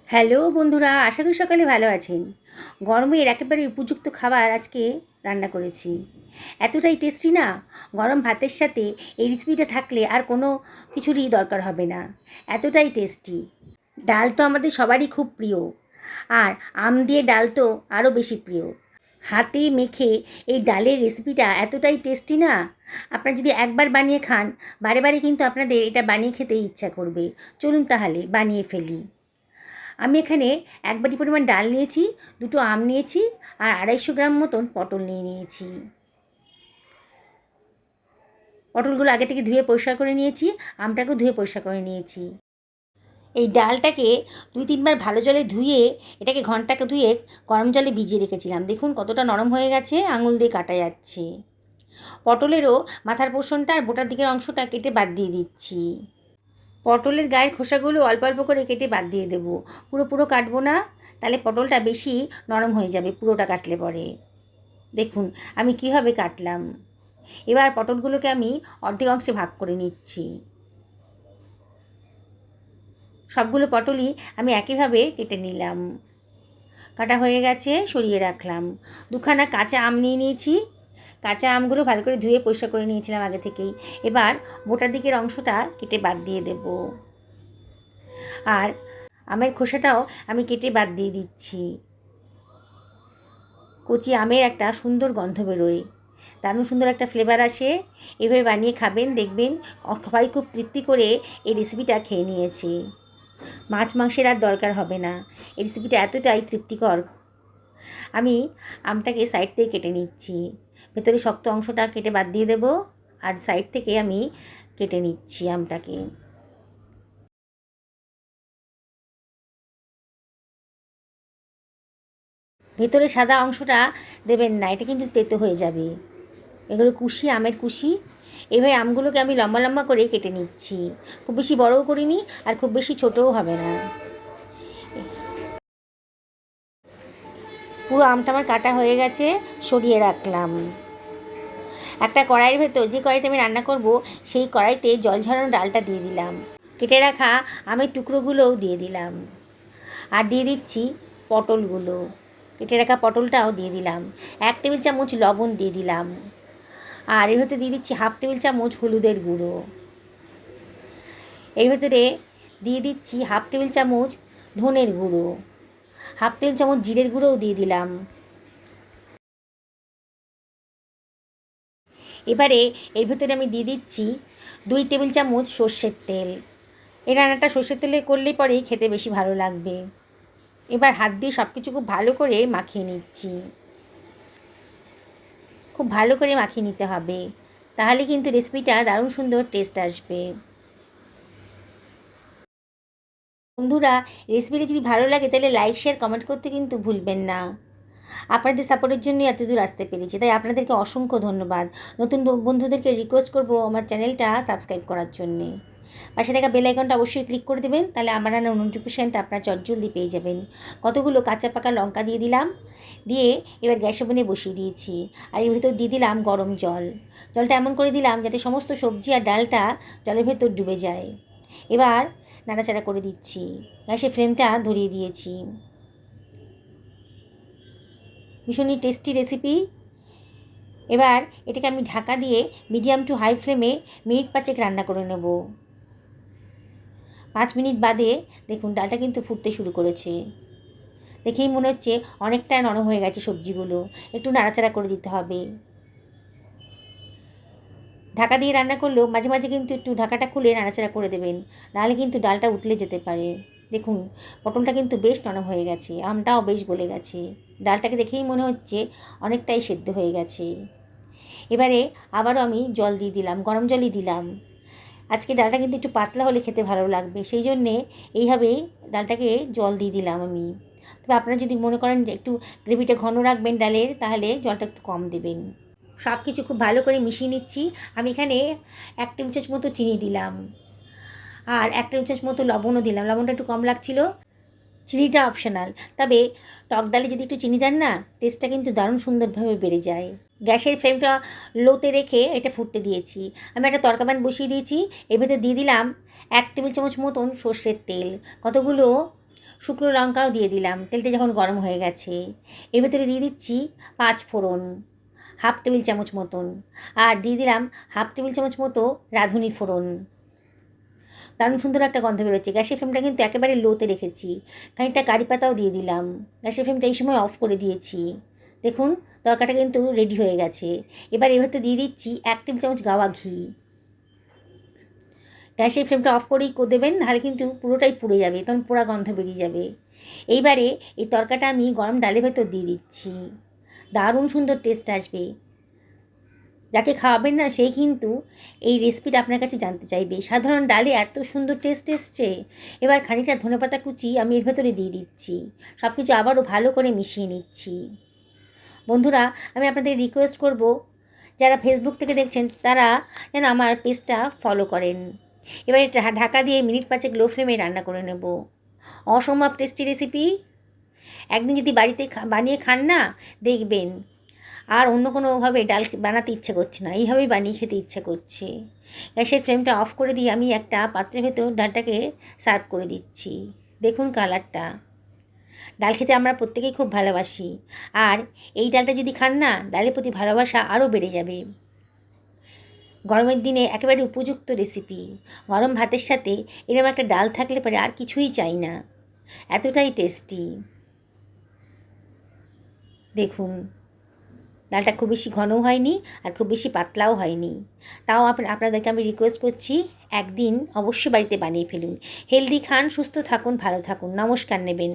Hello বন্ধুরা, আশা করি সকালে ভালো আছেন। গরমের একেবারে উপযুক্ত খাবার আজকে রান্না করেছি। এতটাই টেস্টি না, গরম ভাতের সাথে এই রেসিপিটা থাকলে আর কোনো কিছুরই দরকার হবে না। এতটাই টেস্টি। ডাল তো আমাদের সবারই খুব প্রিয়, আর আম দিয়ে ডাল তো আরও বেশি প্রিয়। হাতে মেখে এই ডালের রেসিপিটা এতটাই টেস্টি না, আপনারা যদি একবার বানিয়ে খান, বারে বারে কিন্তু আপনাদের এটা বানিয়ে খেতে ইচ্ছা করবে। চলুন তাহলে বানিয়ে ফেলি। আমি এখানে 1 বাটি পরিমাণ ডাল নিয়েছি, 2টো আম নিয়েছি, আর 250 গ্রাম মতন পটল নিয়েছি। পটলগুলো আগে থেকে ধুয়ে পরিষ্কার করে নিয়েছি, আমটাকেও ধুয়ে পরিষ্কার করে নিয়েছি। এই ডালটাকে 2-3 বার ভালো জলে ধুয়ে এটাকে ঘন্টাকে ধুয়ে গরম জলে ভিজিয়ে রেখেছিলাম। দেখুন কতটা নরম হয়ে গেছে, আঙুল দিয়ে কাটা যাচ্ছে। পটলেরও মাথার পোর্শনটা আর বোটার দিকের অংশটা কেটে বাদ দিয়ে দিচ্ছি। পটলের গায়ের খোসাগুলো অল্প অল্প করে কেটে বাদ দিয়ে দেবো, পুরো কাটবো না, তাহলে পটলটা বেশি নরম হয়ে যাবে পুরোটা কাটলে পরে। দেখুন আমি কীভাবে কাটলাম। এবার পটলগুলোকে আমি অর্ধেক অংশে ভাগ করে নিচ্ছি। সবগুলো পটলই আমি একইভাবে কেটে নিলাম। কাটা হয়ে গেছে, সরিয়ে রাখলাম। 2খানা কাঁচা আম নিয়েছি। কাঁচা আমগুলো ভালো করে ধুয়ে পরিষ্কার করে নিয়েছিলাম আগে থেকেই। এবার বোটার দিকের অংশটা কেটে বাদ দিয়ে দেব, আর আমের খোসাটাও আমি কেটে বাদ দিয়ে দিচ্ছি। কচি আমের একটা সুন্দর গন্ধ বেরোয়, দারুণ সুন্দর একটা ফ্লেভার আসে। এভাবে বানিয়ে খাবেন, দেখবেন সবাই খুব তৃপ্তি করে এই রেসিপিটা খেয়ে নিয়েছে। মাছ মাংসের আর দরকার হবে না, এই রেসিপিটা এতটাই তৃপ্তিকর। আমি আমটাকে সাইড থেকে কেটে নিচ্ছি। ভেতরে শক্ত অংশটা কেটে বাদ দিয়ে দেব, আর সাইড থেকে আমি কেটে নিচ্ছি আমটাকে। ভেতরে সাদা অংশটা দেবেন না, এটা কিন্তু তেতো হয়ে যাবে। এগুলো কুশি, আমের কুশি। এইভাবে আমগুলোকে আমি লম্বা লম্বা করে কেটে নিচ্ছি। খুব বেশি বড়ও করিনি, আর খুব বেশি ছোটও হবে না। পুরো আমটা আমার কাটা হয়ে গেছে, সরিয়ে রাখলাম। একটা কড়াইয়ের ভেতর, যে কড়াইতে আমি রান্না করব সেই কড়াইতে জল ঝরানো ডালটা দিয়ে দিলাম। কেটে রাখা আমের টুকরোগুলোও দিয়ে দিলাম, আর দিয়ে দিচ্ছি পটলগুলো। কেটে রাখা পটলটাও দিয়ে দিলাম। 1 টেবিল চামচ লবণ দিয়ে দিলাম, আর এর ভেতরে দিয়ে দিচ্ছি 1/2 টেবিল চামচ হলুদের গুঁড়ো। এর ভেতরে দিয়ে দিচ্ছি 1/2 টেবিল চামচ ধনের গুঁড়ো, 1/2 টেবিল চামচ জিরের গুঁড়োও দিয়ে দিলাম। এবারে এর ভেতরে আমি দিয়ে দিচ্ছি 2 টেবিল চামচ সর্ষের তেল। এই রান্নাটা সর্ষের তেলে করলেই পরেই খেতে বেশি ভালো লাগবে। এবার হাত দিয়ে সব কিছু খুব ভালো করে মাখিয়ে নিচ্ছি। খুব ভালো করে মাখিয়ে নিতে হবে, তাহলে কিন্তু রেসিপিটা দারুণ সুন্দর টেস্ট আসবে। বন্ধুরা, রেসিপিটা যদি ভালো লাগে তাহলে লাইক শেয়ার কমেন্ট করতে কিন্তু ভুলবেন না। আপনাদের সাপোর্টের জন্যই এতদূর আসতে পেরেছি, তাই আপনাদেরকে অসংখ্য ধন্যবাদ। নতুন বন্ধুদেরকে রিকোয়েস্ট করব আমার চ্যানেলটা সাবস্ক্রাইব করার জন্যে। পাশে থাকা বেল আইকনটা অবশ্যই ক্লিক করে দেবেন, তাহলে আমার নোটিফিকেশানটা আপনার চটজলদি পেয়ে যাবেন। কতগুলো কাঁচা পাকা লঙ্কা দিয়ে দিলাম, দিয়ে এবার গ্যাস ওভেনে বসিয়ে দিয়েছি। আর এর ভেতর দিয়ে দিলাম গরম জল। জলটা এমন করে দিলাম যাতে সমস্ত সবজি আর ডালটা জলের ভেতর ডুবে যায়। এবার নাড়াচাড়া করে দিচ্ছি, গ্যাসের ফ্লেমটা ধরিয়ে দিয়েছি। ভীষণই টেস্টি রেসিপি। এবার এটাকে আমি ঢাকা দিয়ে মিডিয়াম টু হাই ফ্লেমে মিনিট 5 রান্না করে নেব। 5 মিনিট বাদে দেখুন ডালটা কিন্তু ফুটতে শুরু করেছে। দেখেই মনে হচ্ছে অনেকটা নরম হয়ে গেছে সবজিগুলো। একটু নাড়াচাড়া করে দিতে হবে। ঢাকা দিয়ে রান্না করলেও মাঝে মাঝে কিন্তু একটু ঢাকাটা খুলে নাড়াচাড়া করে দেবেন, নাহলে কিন্তু ডালটা উতলে যেতে পারে। দেখুন পটলটা কিন্তু বেশ নরম হয়ে গেছে, আমটাও বেশ গলে গেছে। ডালটাকে দেখেই মনে হচ্ছে অনেকটাই সেদ্ধ হয়ে গেছে। এবারে আবারও আমি জল দিয়ে দিলাম, গরম জলই দিলাম। আজকে ডালটা কিন্তু একটু পাতলা হলে খেতে ভালো লাগবে, সেই জন্যে এইভাবেই ডালটাকে জল দিয়ে দিলাম আমি। তবে আপনারা যদি মনে করেন যে একটু গ্রেভিটা ঘন রাখবেন ডালের, তাহলে জলটা একটু কম দেবেন। সব কিছু খুব ভালো করে মিশিয়ে নিচ্ছি। আমি এখানে 1 টেবিল চামচ মতো চিনি দিলাম, আর 1 টেবিল চামচ মতো লবণও দিলাম। লবণটা একটু কম লাগছিল। চিনিটা অপশনাল, তবে টক ডালে যদি একটু চিনি দেন না, টেস্টটা কিন্তু দারুণ সুন্দরভাবে বেড়ে যায়। গ্যাসের ফ্লেমটা লোতে রেখে এটা ফুটতে দিয়েছি। আমি একটা তড়কা প্যান বসিয়ে দিয়েছি। এর ভেতর দিয়ে দিলাম 1 টেবিল চামচ মতন সর্ষের তেল, কতগুলো শুকনো লঙ্কাও দিয়ে দিলাম। তেলটা যখন গরম হয়ে গেছে, এর ভেতরে দিয়ে দিচ্ছি 5 ফোড়ন, হাফ টেবিল চামচ মতন, আর দিয়ে দিলাম হাফ টেবিল চামচ মতো রাঁধুনি ফোড়ন। দারুণ সুন্দর একটা গন্ধ বেরোচ্ছে। গ্যাসের ফ্লেমটা কিন্তু একেবারে লোতে রেখেছি। খানিকটা কারি পাতাও দিয়ে দিলাম। গ্যাসের ফ্লেমটা এই সময় অফ করে দিয়েছি। দেখুন তরকাটা কিন্তু রেডি হয়ে গেছে। এবার এর ভেতর দিয়ে দিচ্ছি 1 টেবিল চামচ গাওয়া ঘি। গ্যাসের ফ্লেমটা অফ করেই দেবেন, নাহলে কিন্তু পুরোটাই পুড়ে যাবে, তখন পোড়া গন্ধ বেরিয়ে যাবে। এইবারে এই তরকাটা আমি গরম ডালের ভেতর দিয়ে দিচ্ছি। দারুণ সুন্দর টেস্ট আসবে। যাকে খাওয়াবেন না সেই কিন্তু এই রেসিপিটা আপনার কাছে জানতে চাইবে। সাধারণ ডালে এত সুন্দর টেস্ট এসছে। এবার খানিকটা ধনেপাতা কুচি আমি এর ভেতরে দিয়ে দিচ্ছি। সব কিছু আবারও ভালো করে মিশিয়ে নিচ্ছি। বন্ধুরা, আমি আপনাদের রিকোয়েস্ট করব, যারা ফেসবুক থেকে দেখছেন তারা যেন আমার পেজটা ফলো করেন। এবারে ঢাকা দিয়ে মিনিট 5 লো ফ্লেমে রান্না করে নেব। অসম্ভব টেস্টি রেসিপি। একদিন যদি বাড়িতে বানিয়ে খান না, দেখবেন আর অন্য কোনোভাবে ডাল বানাতে ইচ্ছে করছে না, এইভাবেই বানিয়ে খেতে ইচ্ছে করছে। গ্যাসের ফ্লেমটা অফ করে দিয়ে আমি একটা পাত্রের ভেতর ডালটাকে সার্ভ করে দিচ্ছি। দেখুন কালারটা। ডাল খেতে আমরা প্রত্যেকেই খুব ভালোবাসি, আর এই ডালটা যদি খান না, ডালের প্রতি ভালোবাসা আরও বেড়ে যাবে। গরমের দিনে একেবারে উপযুক্ত রেসিপি। গরম ভাতের সাথে এরকম একটা ডাল থাকলে পরে আর কিছুই চাই না, এতটাই টেস্টি। দেখুন ডালটা খুব বেশি ঘনও হয়নি আর খুব বেশি পাতলাও হয়নি। তাও আপনাদেরকে আমি রিকোয়েস্ট করছি, একদিন অবশ্যই বাড়িতে বানিয়ে ফেলুন। হেলদি খান, সুস্থ থাকুন, ভালো থাকুন। নমস্কার নেবেন।